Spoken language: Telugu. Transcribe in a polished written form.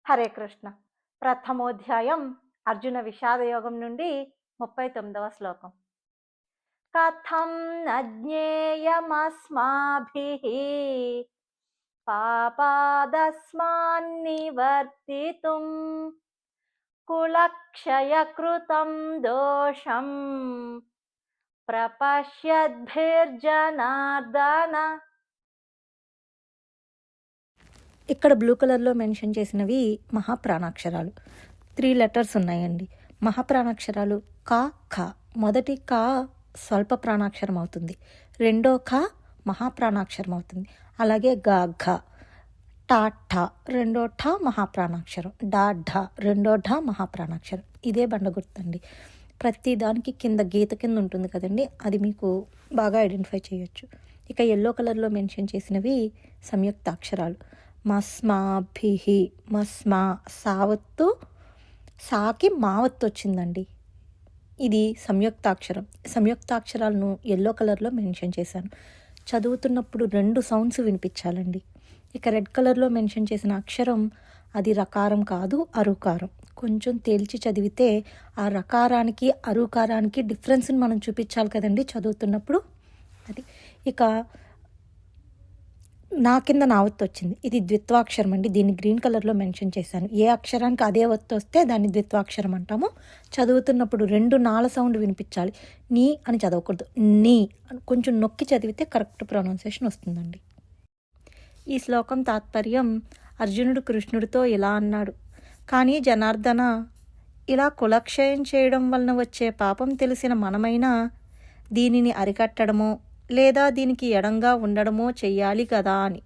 హరే కృష్ణ. ప్రథమోధ్యాయం అర్జున విషాదయోగం నుండి 39వ శ్లోకం. కథం న జ్ఞేయమస్మాభిః పాపాదస్మాన్నివర్తితుం కులక్షయకృతం దోషం ప్రపశ్యద్భిర్జనార్దన. ఇక్కడ బ్లూ కలర్లో మెన్షన్ చేసినవి మహాప్రాణాక్షరాలు. 3 లెటర్స్ ఉన్నాయండి. మహాప్రాణాక్షరాలు కా ఖ. మొదటి కా స్వల్ప ప్రాణాక్షరం అవుతుంది, రెండో ఖ మహాప్రాణాక్షరం అవుతుంది. అలాగే గా ఘ, టా ఠ రెండో ఠ మహాప్రాణాక్షరం, డా ఢ రెండో ఢ మహాప్రాణాక్షరం. ఇదే బండ గుర్తండి. ప్రతి దానికి కింద గీత కింద ఉంటుంది కదండి, అది మీకు బాగా ఐడెంటిఫై చేయొచ్చు. ఇక ఎల్లో కలర్లో మెన్షన్ చేసినవి సంయుక్తాక్షరాలు. మస్మాభిః, మస్మా సావత్తు సాకి మావత్తు వచ్చిందండి. ఇది సంయుక్తాక్షరం. సంయుక్తాక్షరాలను ఎల్లో కలర్లో మెన్షన్ చేశాను. చదువుతున్నప్పుడు 2 సౌండ్స్ వినిపించాలండి. ఇక రెడ్ కలర్లో మెన్షన్ చేసిన అక్షరం అది రకారం కాదు, అరుకారం. కొంచెం తేల్చి చదివితే ఆ రకారానికి అరుకారానికి డిఫరెన్స్ని మనం చూపించాలి కదండి చదువుతున్నప్పుడు. అది ఇక నా కింద నా ఒత్తు వచ్చింది. ఇది ద్విత్వాక్షరం అండి. దీన్ని గ్రీన్ కలర్లో మెన్షన్ చేశాను. ఏ అక్షరానికి అదే ఒత్తు వస్తే దాన్ని ద్విత్వాక్షరం అంటాము. చదువుతున్నప్పుడు 2 నాల సౌండ్ వినిపించాలి. నీ అని చదవకూడదు, నీ అని కొంచెం నొక్కి చదివితే కరెక్ట్ ప్రొనౌన్సియేషన్ వస్తుందండి. ఈ శ్లోకం తాత్పర్యం, అర్జునుడు కృష్ణుడితో ఇలా అన్నాడు, కానీ జనార్దన, ఇలా కులక్షయం చేయడం వలన వచ్చే పాపం తెలిసిన మనమైనా దీనిని అరికట్టడమో లేదా దీనికి ఎడంగా ఉండడమో చెయ్యాలి కదా అని.